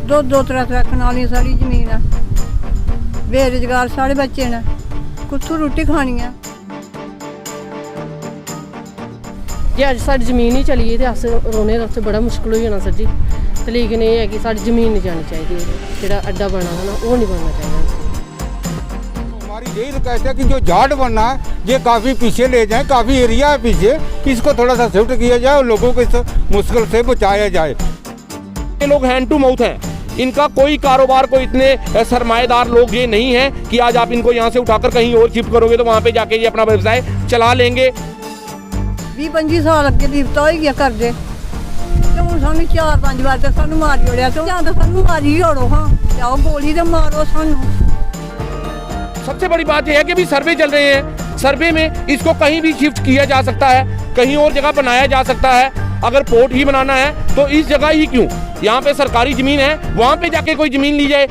दो त्रै कनाली साड़ी जमीन है, बेरोजगार साढ़े बच्चे ने, कुत्थों रोटी खानी है। जे अज साड़ी जमीन ही चली गई तो अस रौह्ने दा उत्थे बड़ा मुश्किल हो जाना सर जी। ते लेकिन ये है कि साड़ी जमीन नहीं जानी चाहिए, जेह्ड़ा अड्डा बना है ना वो नहीं बनना चाहिए। हमारी यही रिक्वेस्ट है कि जो जाट बनना है ये काफ़ी पीछे ले जाए, काफ़ी एरिया है पीछे, इसको थोड़ा सा शिफ्ट किया जाए और लोगों को इस मुश्किल से बचाया जाए। ये लोग हैंड टू माउथ हैं, इनका कोई कारोबार को इतने सरमाएदार लोग ये नहीं हैं कि आज आप इनको यहाँ से उठाकर कहीं और शिफ्ट करोगे तो वहाँ पे जाके ये अपना व्यवसाय चला लेंगे। 20-25 साल अगे बीबता हो गया करदे, ते हुण सानू 4-5 बार ते सानू मार जोड़िया, तो जां तां सानू मारी जोड़ो, हाँ जाओ गोली ते मारो सानू। सबसे बड़ी बात यह है कि अभी सर्वे चल रहे हैं, सर्वे में इसको कहीं भी शिफ्ट किया जा सकता है, कहीं और जगह बनाया जा सकता है। अगर पोर्ट ही बनाना है तो इस जगह ही क्यों, यहाँ पे सरकारी जमीन है, वहां पे जाके कोई जमीन ली जाए।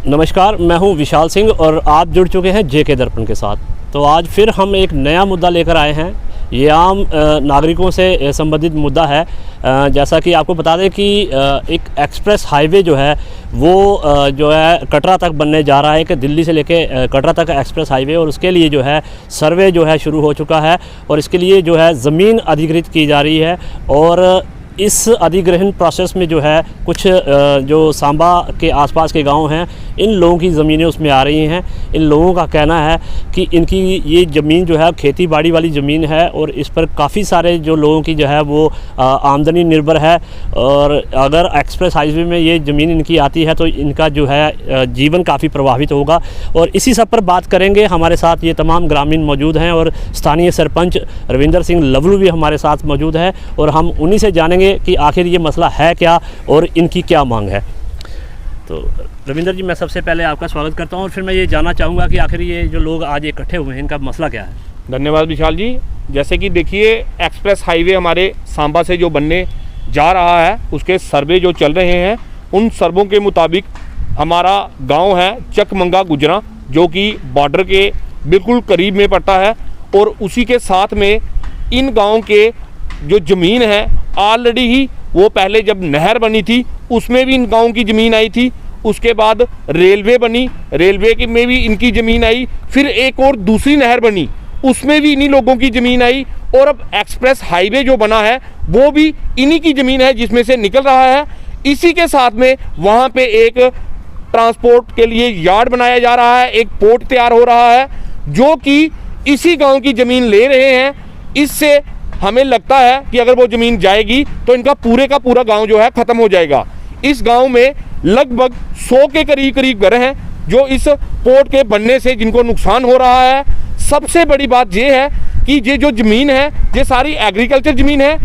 नमस्कार, मैं हूं विशाल सिंह और आप जुड़ चुके हैं जेके दर्पण के साथ। तो आज फिर हम एक नया मुद्दा लेकर आए हैं। ये आम नागरिकों से संबंधित मुद्दा है। जैसा कि आपको बता दें कि एक एक्सप्रेस हाईवे जो है वो जो है कटरा तक बनने जा रहा है, कि दिल्ली से लेके कटरा तक एक्सप्रेस हाईवे, और उसके लिए जो है सर्वे जो है शुरू हो चुका है और इसके लिए जो है ज़मीन अधिग्रहित की जा रही है। और इस अधिग्रहण प्रोसेस में जो है कुछ जो सांबा के आसपास के गांव हैं, इन लोगों की ज़मीनें उसमें आ रही हैं। इन लोगों का कहना है कि इनकी ये ज़मीन जो है खेती बाड़ी वाली ज़मीन है और इस पर काफ़ी सारे जो लोगों की जो है वो आमदनी निर्भर है, और अगर एक्सप्रेस हाईवे में ये ज़मीन इनकी आती है तो इनका जो है जीवन काफ़ी प्रभावित होगा। और इसी सब पर बात करेंगे। हमारे साथ ये तमाम ग्रामीण मौजूद हैं और स्थानीय सरपंच रविंदर सिंह लवलू भी हमारे साथ मौजूद हैं, और हम उन्हीं से जानेंगे कि आखिर ये मसला है क्या और इनकी क्या मांग है। तो रविंदर जी, मैं सबसे पहले आपका स्वागत करता हूं और फिर मैं ये जानना चाहूँगा कि आखिर ये जो लोग आज इकट्ठे हुए हैं इनका मसला क्या है। धन्यवाद विशाल जी। जैसे कि देखिए, एक्सप्रेस हाईवे हमारे सांबा से जो बनने जा रहा है उसके सर्वे जो चल रहे हैं, उन सर्वों के मुताबिक हमारा गाँव है चकमंगा गुजरा, जो कि बॉर्डर के बिल्कुल करीब में पड़ता है, और उसी के साथ में इन गाँव के जो ज़मीन है ऑलरेडी ही वो पहले जब नहर बनी थी उसमें भी इन गाँव की ज़मीन आई थी, उसके बाद रेलवे बनी, रेलवे की में भी इनकी ज़मीन आई, फिर एक और दूसरी नहर बनी उसमें भी इन्हीं लोगों की ज़मीन आई, और अब एक्सप्रेस हाईवे जो बना है वो भी इन्हीं की ज़मीन है जिसमें से निकल रहा है। इसी के साथ में वहाँ पे एक ट्रांसपोर्ट के लिए यार्ड बनाया जा रहा है, एक पोर्ट तैयार हो रहा है जो कि इसी गाँव की ज़मीन ले रहे हैं। इससे हमें लगता है कि अगर वो ज़मीन जाएगी तो इनका पूरे का पूरा गांव जो है ख़त्म हो जाएगा। इस गांव में लगभग 100 के करीब घर हैं जो इस पोर्ट के बनने से जिनको नुकसान हो रहा है। सबसे बड़ी बात ये है कि ये जो ज़मीन है ये सारी एग्रीकल्चर ज़मीन है।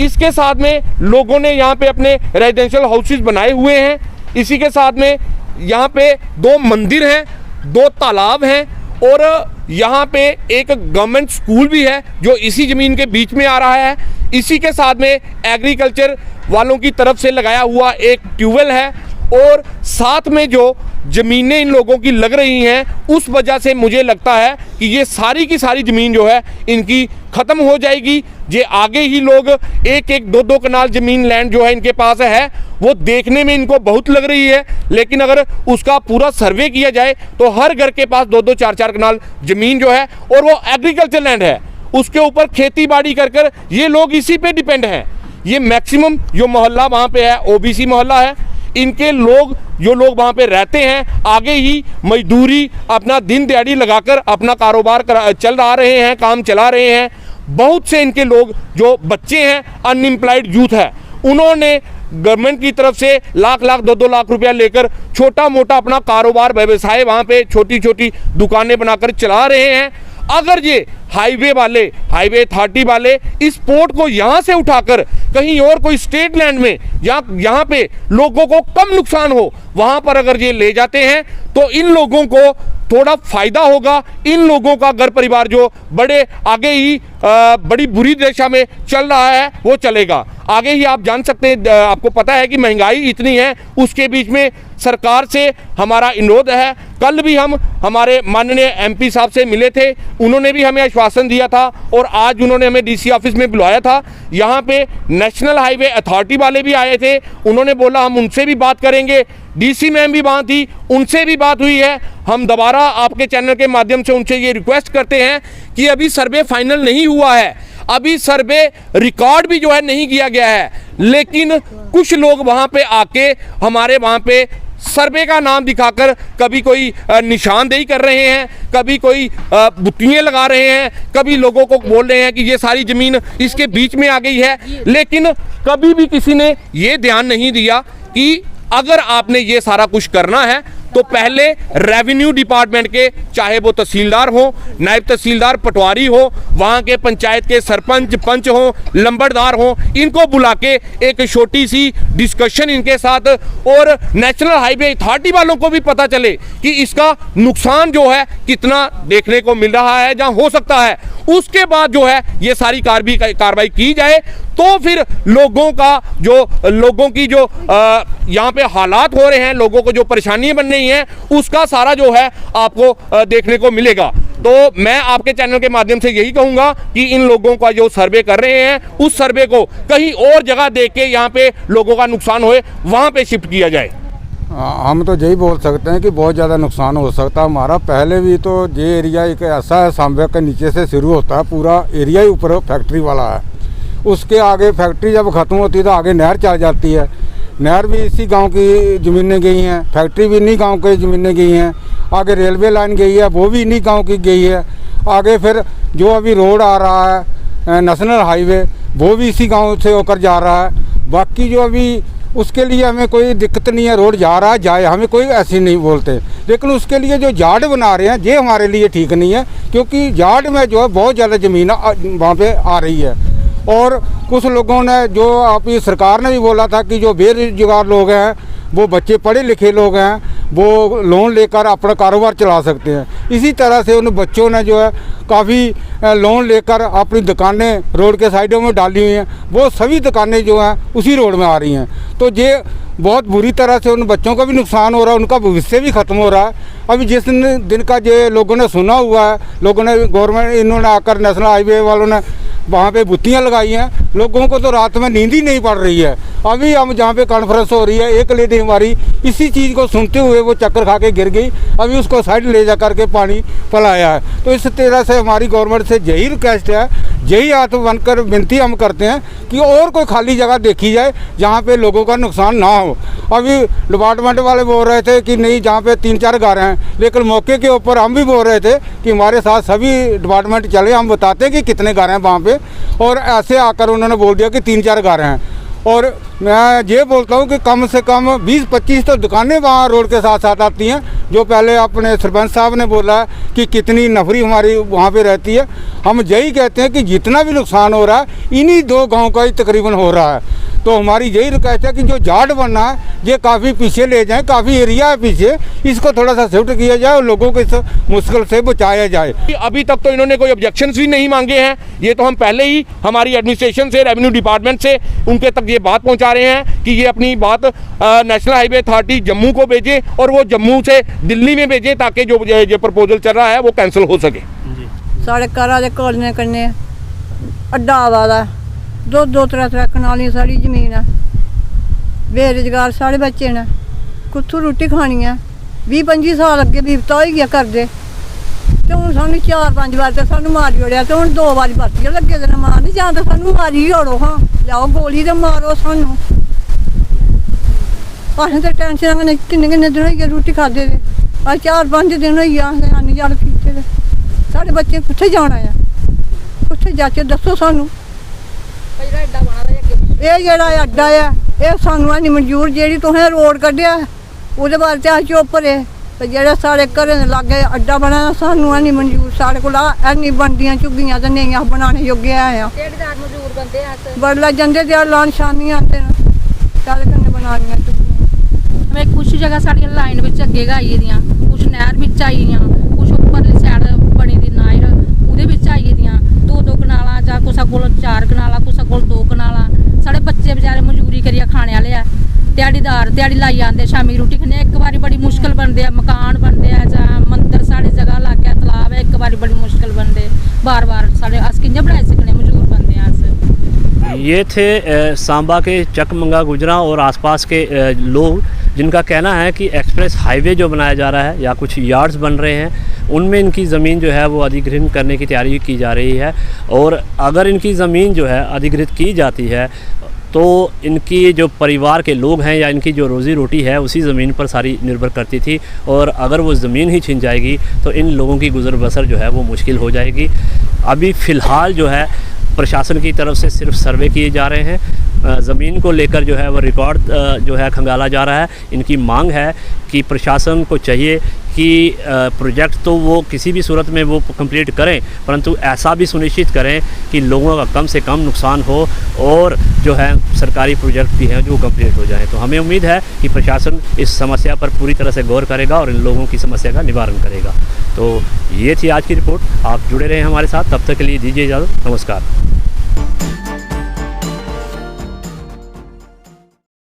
इसके साथ में लोगों ने यहाँ पे अपने रेजिडेंशियल हाउसेस बनाए हुए हैं। इसी के साथ में यहाँ पे 2 मंदिर हैं, 2 तालाब हैं, और यहाँ पे एक गवर्नमेंट स्कूल भी है जो इसी ज़मीन के बीच में आ रहा है। इसी के साथ में एग्रीकल्चर वालों की तरफ से लगाया हुआ एक ट्यूबवेल है, और साथ में जो ज़मीनें इन लोगों की लग रही हैं उस वजह से मुझे लगता है कि ये सारी की सारी ज़मीन जो है इनकी ख़त्म हो जाएगी। ये आगे ही लोग 1-1, 2-2 कनाल ज़मीन लैंड जो है इनके पास है, वो देखने में इनको बहुत लग रही है, लेकिन अगर उसका पूरा सर्वे किया जाए तो हर घर के पास 2-2, 4-4 कनाल ज़मीन जो है और वो एग्रीकल्चर लैंड है, उसके ऊपर खेती बाड़ी कर कर ये लोग इसी पे डिपेंड हैं। ये मैक्सिमम जो मोहल्ला वहाँ पे है ओबीसी मोहल्ला है, इनके लोग जो लोग वहाँ पे रहते हैं आगे ही मजदूरी अपना दिन दिहाड़ी लगाकर अपना कारोबार चल रहे हैं, काम चला रहे हैं। बहुत से इनके लोग जो बच्चे हैं, अनएम्प्लॉयड यूथ है, उन्होंने गवर्नमेंट की तरफ से लाख 2-2 लाख रुपया लेकर छोटा मोटा अपना कारोबार व्यवसाय वहाँ पे छोटी छोटी दुकानें बनाकर चला रहे हैं। अगर ये हाईवे वाले, हाईवे अथॉरिटी वाले इस पोर्ट को यहाँ से उठाकर कहीं और कोई स्टेट लैंड में यहाँ पे लोगों को कम नुकसान हो वहाँ पर अगर ये ले जाते हैं तो इन लोगों को थोड़ा फायदा होगा। इन लोगों का घर परिवार जो बड़े आगे ही बड़ी बुरी दशा में चल रहा है वो चलेगा। आगे ही आप जान सकते हैं, आपको पता है कि महंगाई इतनी है, उसके बीच में सरकार से हमारा अनुरोध है। कल भी हम हमारे माननीय एमपी साहब से मिले थे, उन्होंने भी हमें आश्वासन दिया था और आज उन्होंने हमें डीसी ऑफिस में बुलाया था। यहाँ पे नेशनल हाईवे अथॉरिटी वाले भी आए थे, उन्होंने बोला हम उनसे भी बात करेंगे। डीसी मैम भी वहाँ थी, उनसे भी बात हुई है। हम दोबारा आपके चैनल के माध्यम से उनसे ये रिक्वेस्ट करते हैं कि अभी सर्वे फाइनल नहीं हुआ है, अभी सर्वे रिकॉर्ड भी जो है नहीं किया गया है, लेकिन कुछ लोग वहाँ पे आके हमारे वहाँ पे सर्वे का नाम दिखाकर कभी कोई निशानदेही कर रहे हैं, कभी कोई बुट्टियाँ लगा रहे हैं, कभी लोगों को बोल रहे हैं कि ये सारी ज़मीन इसके बीच में आ गई है। लेकिन कभी भी किसी ने ये ध्यान नहीं दिया कि अगर आपने ये सारा कुछ करना है तो पहले रेवेन्यू डिपार्टमेंट के, चाहे वो तहसीलदार हो, नायब तहसीलदार, पटवारी हो, वहाँ के पंचायत के सरपंच, पंच हो, लंबड़दार हो, इनको बुला के एक छोटी सी डिस्कशन इनके साथ, और नेशनल हाईवे अथॉरिटी वालों को भी पता चले कि इसका नुकसान जो है कितना देखने को मिल रहा है, जहाँ हो सकता है उसके बाद जो है ये सारी कार्रवाई की जाए। तो फिर लोगों की जो यहाँ पे हालात हो रहे हैं, लोगों को जो परेशानियां बन रही हैं, उसका सारा जो है आपको देखने को मिलेगा। तो मैं आपके चैनल के माध्यम से यही कहूँगा कि इन लोगों का जो सर्वे कर रहे हैं, उस सर्वे को कहीं और जगह देख के यहाँ पे लोगों का नुकसान होए वहाँ पे शिफ्ट किया जाए। हम तो यही बोल सकते हैं कि बहुत ज़्यादा नुकसान हो सकता है हमारा। पहले भी तो ये एरिया एक ऐसा है, सांबे के नीचे से शुरू होता है, पूरा एरिया ही ऊपर फैक्ट्री वाला है। उसके आगे फैक्ट्री जब ख़त्म होती है तो आगे नहर चल जाती है, नहर भी इसी गांव की ज़मीनें गई हैं, फैक्ट्री भी इन्हीं गांव की ज़मीनें गई हैं, आगे रेलवे लाइन गई है वो भी इन्हीं गांव की गई है, आगे फिर जो अभी रोड आ रहा है नेशनल हाईवे वो भी इसी गांव से होकर जा रहा है। बाकी जो अभी उसके लिए हमें कोई दिक्कत नहीं है, रोड जा रहा है जाए, हमें कोई ऐसी नहीं बोलते। लेकिन उसके लिए जो जाड़ बना रहे हैं ये हमारे लिए ठीक नहीं है, क्योंकि जाड़ में जो है बहुत ज़्यादा ज़मीन वहाँ पे आ रही है। और कुछ लोगों ने, जो आपकी सरकार ने भी बोला था कि जो बेरोजगार लोग हैं, वो बच्चे पढ़े लिखे लोग हैं, वो लोन लेकर अपना कारोबार चला सकते हैं। इसी तरह से उन बच्चों ने जो है काफ़ी लोन लेकर अपनी दुकानें रोड के साइडों में डाली हुई हैं, वो सभी दुकानें जो हैं उसी रोड में आ रही हैं। तो ये बहुत बुरी तरह से उन बच्चों का भी नुकसान हो रहा है, उनका भविष्य भी ख़त्म हो रहा है। अभी जिस दिन का ये लोगों ने सुना हुआ है, लोगों ने, गवर्नमेंट, इन्होंने आकर नेशनल हाईवे वालों ने वहाँ पे बुत्तियाँ लगाई हैं, लोगों को तो रात में नींद ही नहीं पड़ रही है। अभी हम जहाँ पे कॉन्फ्रेंस हो रही है, एक लेडी हमारी इसी चीज़ को सुनते हुए वो चक्कर खा के गिर गई, अभी उसको साइड ले जा करके पानी पिलाया है। तो इस तरह से हमारी गवर्नमेंट से यही रिक्वेस्ट है, यही हाथ बनकर विनती हम करते हैं कि और कोई खाली जगह देखी जाए जहाँ पे लोगों का नुकसान ना हो। अभी डिपार्टमेंट वाले बोल रहे थे कि नहीं जहाँ पे 3-4 घर हैं, लेकिन मौके के ऊपर हम भी बोल रहे थे कि हमारे साथ सभी डिपार्टमेंट चले, हम बताते कि कितने घर हैं वहाँ पे, और ऐसे आकर उन्होंने बोल दिया कि 3-4 घर हैं। और मैं ये बोलता हूँ कि कम से कम 20-25 तो दुकानें वहाँ रोड के साथ साथ आती हैं। जो पहले अपने सरपंच साहब ने बोला है कि कितनी नफरी हमारी वहाँ पे रहती है, हम यही कहते हैं कि जितना भी नुकसान हो रहा है इन्हीं 2 गांव का ही तकरीबन हो रहा है। तो हमारी यही रिक्वेस्ट है कि जो जाट बनना है ये काफ़ी पीछे ले जाएं, काफ़ी एरिया है पीछे, इसको थोड़ा सा शिफ्ट किया जाए और लोगों को इस मुश्किल से बचाया जाए। अभी तक तो इन्होंने कोई ऑब्जेक्शंस भी नहीं मांगे हैं, ये तो हम पहले ही हमारी एडमिनिस्ट्रेशन से, रेवेन्यू डिपार्टमेंट से उनके तक ये बात पहुंचा रहे हैं कि ये अपनी बात नेशनल हाईवे अथॉरिटी जम्मू को भेजे और वो जम्मू से दिल्ली में भेजे, ताकि जो ये प्रपोजल चल रहा है वो कैंसिल हो सके। साढ़े घरा दे कोलने कन्ने अड्डा आवा दा, 2-3 कनाली साड़ी जमीन है, बेरोजगार साढ़े बच्चे ने, कुत्थों रोटी खानी है। 20-25 साल अगे बीबता हो गया करदे, ते हुण सानूं 4-5 बार ते सानूं मारी ओड़िया, ते हुण 2 बारी परतियै लगे दे ने मारन, जां ते सानूं मारी ओड़ो, हाँ लियाओ गोली ते मारो सानूं। असें ते टेंशन कन्नै किन्ने दिन होई गए रोटी खाद्धे दे, अज 4-5 दिन होई गए असें अन्नी जल पीते दे। साढ़े बच्चे कुत्थे जाना है, कुत्थे जाचे दस्सो सानूं। ये जेड़ा अड्डा है ये सानूं नहीं मंजूर, जेह्ड़ी तुसें रोड कड्ढिया ओह्दे बारे च अस चुप रेह्, ते जेह्ड़ा साढ़े घरें दे लाग्गे अड्डा बने दा सानूं नहीं मंजूर, साढ़े कोल हैनी बनदियां झुग्गियां ते नेईं अस बनाने जोगे है। बडलै जंदे ध्याड़ लान शामी आंदे न, साढ़े कन्नै बनानियां झुग्गियां। में कुछ जगह साढ़ियां लाइन बिच अग्गे गै आई दियां, कुछ नहर बिच आई दियां, कुछ उपरली साइड बनी दी नायर ओह्दे बिच आई दियां, 2-2 कनालां जां कुसै कोल 4 कनालां, कुसै कोल 2 कनालां। साढ़े बच्चे बेचारे मजूरी करियै खाने आह्ले ऐ, ਦਿਹਾੜੀਦਾਰ ਦਿਹਾੜੀ ਲਾਈ ਆਉਂਦੇ शामी रोटी खाने एक बारी बड़ी मुश्किल बनते हैं मकान बनते हैं जां मंदिर साढ़े जगह लागे तलाब है एक बारी बड़ी मुश्किल बनते बार बार साढ़े अस कि'यां बनाई सकने मजबूर बनते हैं अस। ये थे सांबा के चकमंगा गुजरा और आसपास के लोग जिनका कहना है कि एक्सप्रेस हाईवे जो बनाया जा रहा है या कुछ यार्ड्स बन रहे हैं उनमें इनकी ज़मीन जो है वो अधिग्रहण करने की तैयारी की जा रही है और अगर इनकी ज़मीन जो है अधिग्रहित की जाती है तो इनकी जो परिवार के लोग हैं या इनकी जो रोज़ी रोटी है उसी ज़मीन पर सारी निर्भर करती थी और अगर वो ज़मीन ही छिन जाएगी तो इन लोगों की गुज़र बसर जो है वो मुश्किल हो जाएगी। अभी फ़िलहाल जो है प्रशासन की तरफ से सिर्फ सर्वे किए जा रहे हैं, ज़मीन को लेकर जो है वो रिकॉर्ड जो है खंगाला जा रहा है। इनकी मांग है कि प्रशासन को चाहिए कि प्रोजेक्ट तो वो किसी भी सूरत में वो कंप्लीट करें परंतु ऐसा भी सुनिश्चित करें कि लोगों का कम से कम नुकसान हो और जो है सरकारी प्रोजेक्ट भी हैं जो कंप्लीट हो जाएं। तो हमें उम्मीद है कि प्रशासन इस समस्या पर पूरी तरह से गौर करेगा और इन लोगों की समस्या का निवारण करेगा। तो ये थी आज की रिपोर्ट, आप जुड़े रहे हमारे साथ, तब तक के लिए दीजिए इजाज़त, नमस्कार।